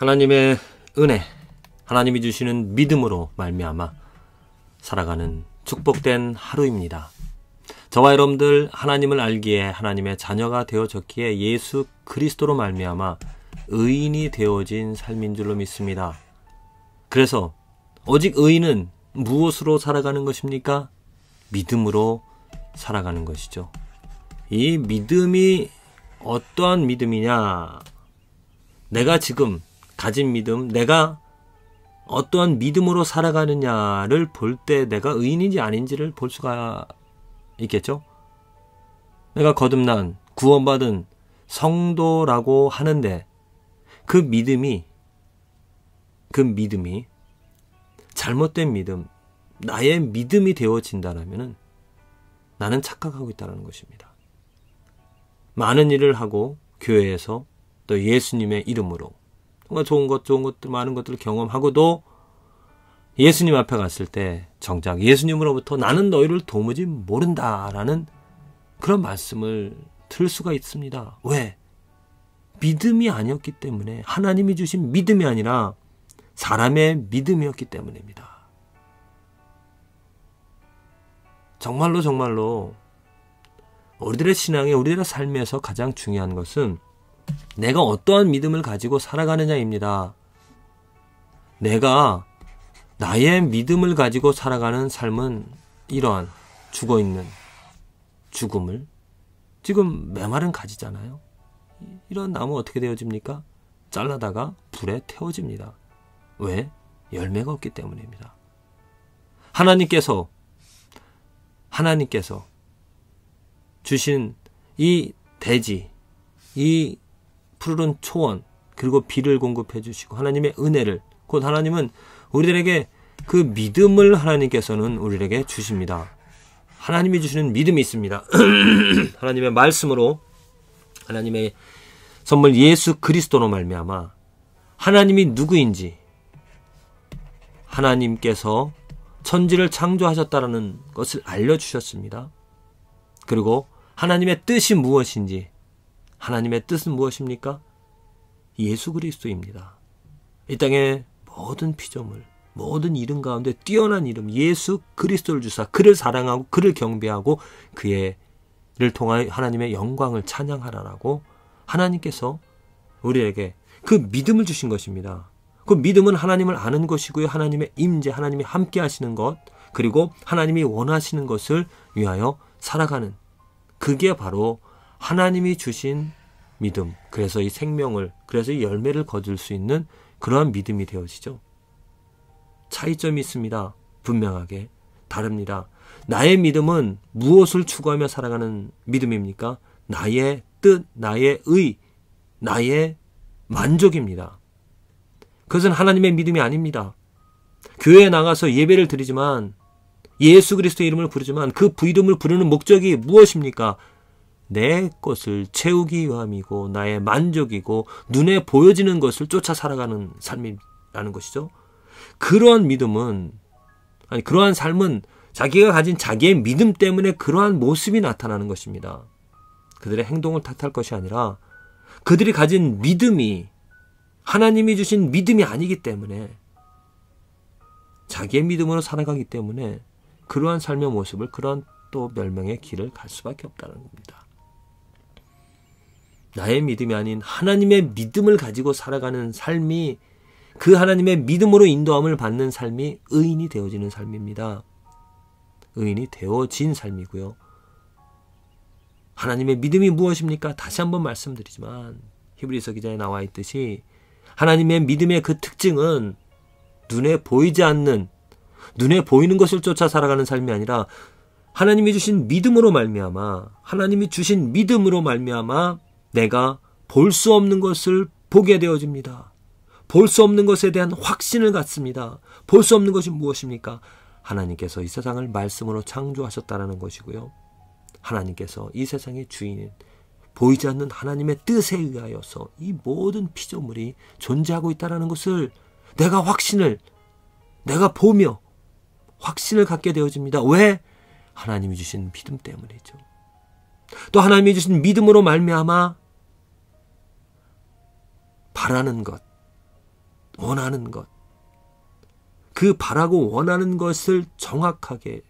하나님의 은혜, 하나님이 주시는 믿음으로 말미암아 살아가는 축복된 하루입니다. 저와 여러분들 하나님을 알기에 하나님의 자녀가 되어졌기에 예수 그리스도로 말미암아 의인이 되어진 삶인 줄로 믿습니다. 그래서 오직 의인은 무엇으로 살아가는 것입니까? 믿음으로 살아가는 것이죠. 이 믿음이 어떠한 믿음이냐? 내가 지금 가진 믿음, 내가 어떠한 믿음으로 살아가느냐를 볼 때 내가 의인인지 아닌지를 볼 수가 있겠죠? 내가 거듭난, 구원받은 성도라고 하는데 그 믿음이 잘못된 믿음, 나의 믿음이 되어진다면 나는 착각하고 있다는 것입니다. 많은 일을 하고 교회에서 또 예수님의 이름으로 정말 좋은 것들, 많은 것들을 경험하고도 예수님 앞에 갔을 때 정작 예수님으로부터 나는 너희를 도무지 모른다라는 그런 말씀을 들을 수가 있습니다. 왜? 믿음이 아니었기 때문에, 하나님이 주신 믿음이 아니라 사람의 믿음이었기 때문입니다. 정말로 우리들의 신앙에, 우리들의 삶에서 가장 중요한 것은 내가 어떠한 믿음을 가지고 살아가느냐입니다. 내가 나의 믿음을 가지고 살아가는 삶은 이러한 죽어있는 죽음을, 지금 메마른 가지잖아요. 이런 나무 어떻게 되어집니까? 잘라다가 불에 태워집니다. 왜? 열매가 없기 때문입니다. 하나님께서 주신 이 대지, 이 푸르른 초원, 그리고 비를 공급해 주시고 하나님의 은혜를, 곧 하나님은 우리들에게 그 믿음을 하나님께서는 우리에게 주십니다. 하나님이 주시는 믿음이 있습니다. 하나님의 말씀으로, 하나님의 선물 예수 그리스도로 말미암아 하나님이 누구인지, 하나님께서 천지를 창조하셨다라는 것을 알려주셨습니다. 그리고 하나님의 뜻이 무엇인지, 하나님의 뜻은 무엇입니까? 예수 그리스도입니다. 이 땅의 모든 피조물, 모든 이름 가운데 뛰어난 이름 예수 그리스도를 주사 그를 사랑하고 그를 경배하고 그를 통하여 하나님의 영광을 찬양하라라고 하나님께서 우리에게 그 믿음을 주신 것입니다. 그 믿음은 하나님을 아는 것이고요. 하나님의 임재, 하나님이 함께 하시는 것, 그리고 하나님이 원하시는 것을 위하여 살아가는, 그게 바로 하나님이 주신 믿음. 그래서 이 생명을, 그래서 이 열매를 거둘 수 있는 그러한 믿음이 되어지죠. 차이점이 있습니다. 분명하게 다릅니다. 나의 믿음은 무엇을 추구하며 살아가는 믿음입니까? 나의 뜻, 나의 의, 나의 만족입니다. 그것은 하나님의 믿음이 아닙니다. 교회에 나가서 예배를 드리지만, 예수 그리스도의 이름을 부르지만 그 이름을 부르는 목적이 무엇입니까? 내 것을 채우기 위함이고 나의 만족이고 눈에 보여지는 것을 쫓아 살아가는 삶이라는 것이죠. 그러한 믿음은, 그러한 삶은 자기가 가진 자기의 믿음 때문에 그러한 모습이 나타나는 것입니다. 그들의 행동을 탓할 것이 아니라 그들이 가진 믿음이 하나님이 주신 믿음이 아니기 때문에, 자기의 믿음으로 살아가기 때문에 그러한 삶의 모습을, 그러한 또 멸망의 길을 갈 수밖에 없다는 겁니다. 나의 믿음이 아닌 하나님의 믿음을 가지고 살아가는 삶이, 그 하나님의 믿음으로 인도함을 받는 삶이 의인이 되어지는 삶입니다. 의인이 되어진 삶이고요. 하나님의 믿음이 무엇입니까? 다시 한번 말씀드리지만 히브리서 기자에 나와 있듯이 하나님의 믿음의 그 특징은 눈에 보이지 않는, 눈에 보이는 것을 쫓아 살아가는 삶이 아니라 하나님이 주신 믿음으로 말미암아, 하나님이 주신 믿음으로 말미암아 내가 볼 수 없는 것을 보게 되어집니다. 볼 수 없는 것에 대한 확신을 갖습니다. 볼 수 없는 것이 무엇입니까? 하나님께서 이 세상을 말씀으로 창조하셨다는 것이고요. 하나님께서 이 세상의 주인인, 보이지 않는 하나님의 뜻에 의하여서 이 모든 피조물이 존재하고 있다는 것을 내가 보며 확신을 갖게 되어집니다. 왜? 하나님이 주신 믿음 때문이죠. 또 하나님이 주신 믿음으로 말미암아 바라는 것, 원하는 것, 그 바라고 원하는 것을 정확하게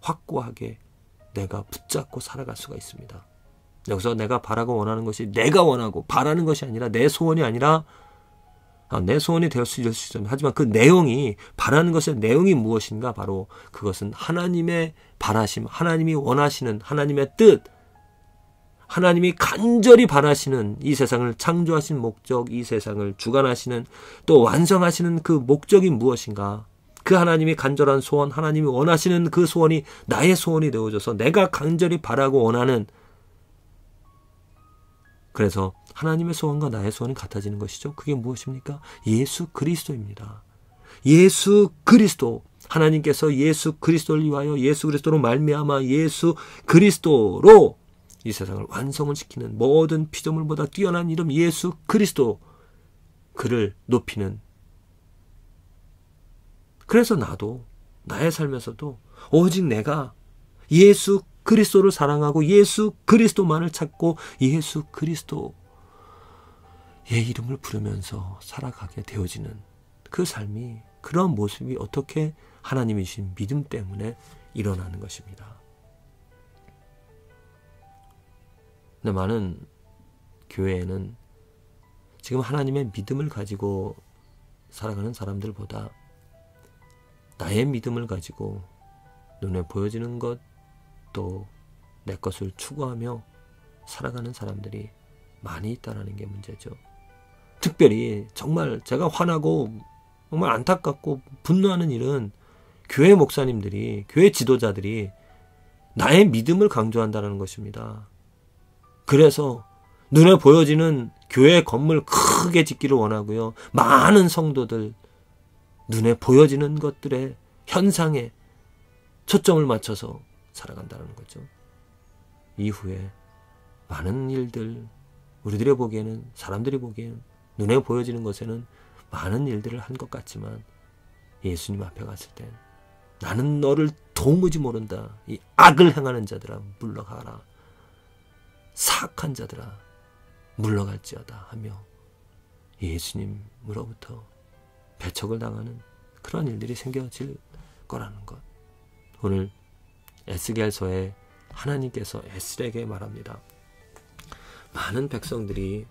확고하게 내가 붙잡고 살아갈 수가 있습니다. 여기서 내가 바라고 원하는 것이 내가 원하고 바라는 것이 아니라 내 소원이 아니라 내 소원이 될 수 있습니다. 하지만 그 내용이 바라는 것의 내용이 무엇인가? 바로 그것은 하나님의 바라심, 하나님이 원하시는 하나님의 뜻, 하나님이 간절히 바라시는 이 세상을 창조하신 목적, 이 세상을 주관하시는 또 완성하시는 그 목적이 무엇인가? 그 하나님이 간절한 소원, 하나님이 원하시는 그 소원이 나의 소원이 되어져서 내가 간절히 바라고 원하는, 그래서 하나님의 소원과 나의 소원이 같아지는 것이죠. 그게 무엇입니까? 예수 그리스도입니다. 예수 그리스도, 하나님께서 예수 그리스도를 위하여 예수 그리스도로 말미암아 예수 그리스도로 이 세상을 완성을 시키는 모든 피조물보다 뛰어난 이름 예수 그리스도, 그를 높이는, 그래서 나도 나의 삶에서도 오직 내가 예수 그리스도를 사랑하고 예수 그리스도만을 찾고 예수 그리스도의 이름을 부르면서 살아가게 되어지는 그 삶이, 그런 모습이 어떻게 하나님이신 믿음 때문에 일어나는 것입니다. 근데 많은 교회에는 지금 하나님의 믿음을 가지고 살아가는 사람들보다 나의 믿음을 가지고 눈에 보여지는 것, 또 내 것을 추구하며 살아가는 사람들이 많이 있다는 게 문제죠. 특별히 정말 제가 화나고 정말 안타깝고 분노하는 일은 교회 목사님들이, 교회 지도자들이 나의 믿음을 강조한다는 것입니다. 그래서 눈에 보여지는 교회 건물 크게 짓기를 원하고요. 많은 성도들, 눈에 보여지는 것들의 현상에 초점을 맞춰서 살아간다는 거죠. 이후에 많은 일들, 우리들이 보기에는, 사람들이 보기에는, 눈에 보여지는 것에는 많은 일들을 한 것 같지만 예수님 앞에 갔을 때 나는 너를 도무지 모른다. 이 악을 행하는 자들아 물러가라. 사악한 자들아 물러갈지어다 하며 예수님으로부터 배척을 당하는 그런 일들이 생겨질 거라는 것. 오늘 에스겔서에 하나님께서 에스겔에게 말합니다. 많은 백성들이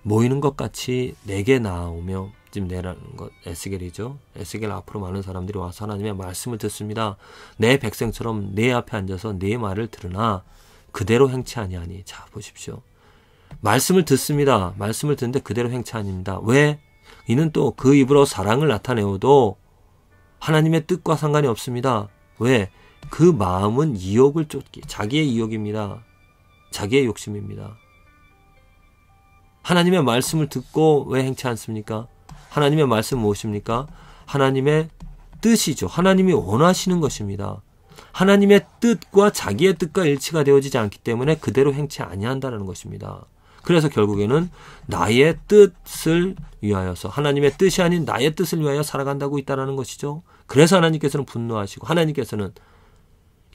모이는 것 같이 내게 나오며, 지금 내라는 것 에스겔이죠. 에스겔 앞으로 많은 사람들이 와서 하나님의 말씀을 듣습니다. 내 백성처럼 내 앞에 앉아서 내 말을 들으나 그대로 행치 아니하니. 자, 보십시오. 말씀을 듣습니다. 말씀을 듣는데 그대로 행치 아닙니다. 왜? 이는 또 그 입으로 사랑을 나타내어도 하나님의 뜻과 상관이 없습니다. 왜? 그 마음은 이욕을 쫓기, 자기의 이욕입니다. 자기의 욕심입니다. 하나님의 말씀을 듣고 왜 행치 않습니까? 하나님의 말씀 무엇입니까? 하나님의 뜻이죠. 하나님이 원하시는 것입니다. 하나님의 뜻과 자기의 뜻과 일치가 되어지지 않기 때문에 그대로 행치 아니한다는 것입니다. 그래서 결국에는 나의 뜻을 위하여서, 하나님의 뜻이 아닌 나의 뜻을 위하여 살아간다고 있다는 것이죠. 그래서 하나님께서는 분노하시고, 하나님께서는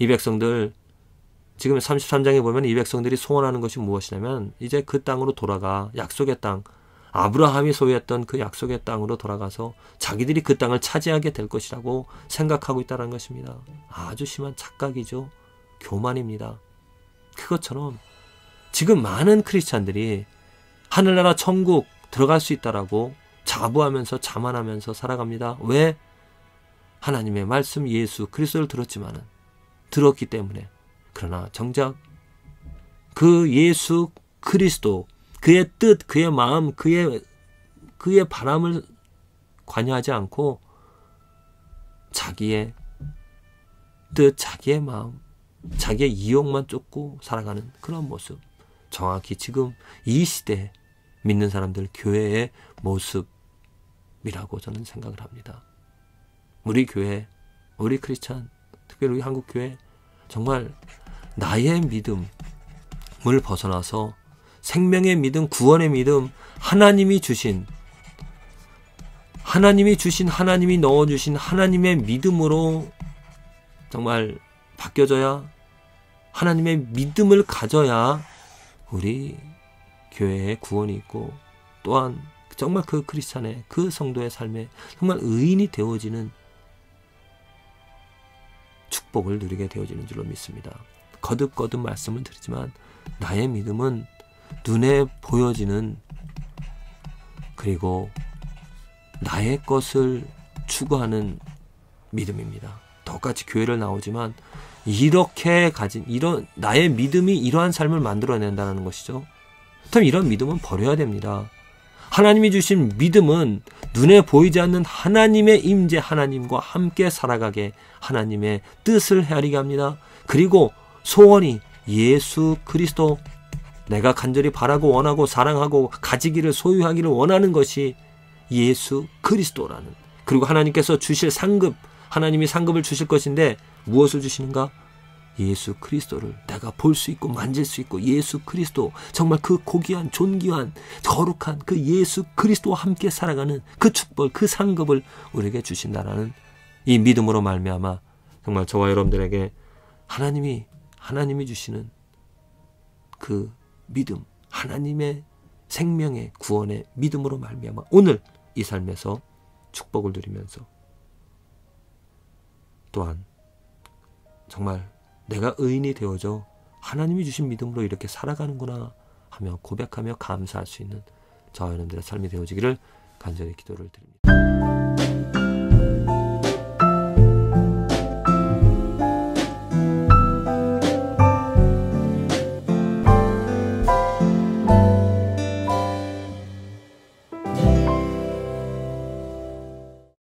이 백성들, 지금 33장에 보면 이 백성들이 소원하는 것이 무엇이냐면 이제 그 땅으로 돌아가, 약속의 땅, 아브라함이 소유했던 그 약속의 땅으로 돌아가서 자기들이 그 땅을 차지하게 될 것이라고 생각하고 있다는 것입니다. 아주 심한 착각이죠. 교만입니다. 그것처럼 지금 많은 크리스찬들이 하늘나라 천국 들어갈 수 있다라고 자부하면서 자만하면서 살아갑니다. 왜? 하나님의 말씀 예수 그리스도를 들었기 때문에. 그러나 정작 그 예수 그리스도, 그의 뜻, 그의 마음, 그의 바람을 관여하지 않고 자기의 뜻, 자기의 마음, 자기의 이욕만 쫓고 살아가는 그런 모습. 정확히 지금 이 시대에 믿는 사람들 교회의 모습이라고 저는 생각을 합니다. 우리 교회, 우리 크리스찬, 특별히 우리 한국 교회, 정말 나의 믿음을 벗어나서 생명의 믿음, 구원의 믿음, 하나님이 주신, 하나님이 넣어주신 하나님의 믿음으로 정말 바뀌어져야, 하나님의 믿음을 가져야 우리 교회에 구원이 있고, 또한 정말 그 크리스찬의 그 성도의 삶에 정말 의인이 되어지는 축복을 누리게 되어지는 줄로 믿습니다. 거듭거듭 말씀을 드리지만 나의 믿음은 눈에 보여지는, 그리고 나의 것을 추구하는 믿음입니다. 똑같이 교회를 나오지만 이렇게 가진 이런 나의 믿음이 이러한 삶을 만들어낸다는 것이죠. 그럼 이런 믿음은 버려야 됩니다. 하나님이 주신 믿음은 눈에 보이지 않는 하나님의 임재, 하나님과 함께 살아가게 하나님의 뜻을 헤아리게 합니다. 그리고 소원이 예수 그리스도, 내가 간절히 바라고 원하고 사랑하고 가지기를, 소유하기를 원하는 것이 예수 그리스도라는, 그리고 하나님께서 주실 상급, 하나님이 상급을 주실 것인데 무엇을 주시는가? 예수 그리스도를 내가 볼 수 있고 만질 수 있고, 예수 그리스도, 정말 그 고귀한 존귀한 거룩한 그 예수 그리스도와 함께 살아가는 그 축복, 그 상급을 우리에게 주신다라는 이 믿음으로 말미암아 정말 저와 여러분들에게 하나님이 주시는 그 믿음, 하나님의 생명의 구원의 믿음으로 말미암아 오늘 이 삶에서 축복을 누리면서, 또한 정말 내가 의인이 되어져 하나님이 주신 믿음으로 이렇게 살아가는구나 하며 고백하며 감사할 수 있는 저와 여러분들의 삶이 되어지기를 간절히 기도를 드립니다.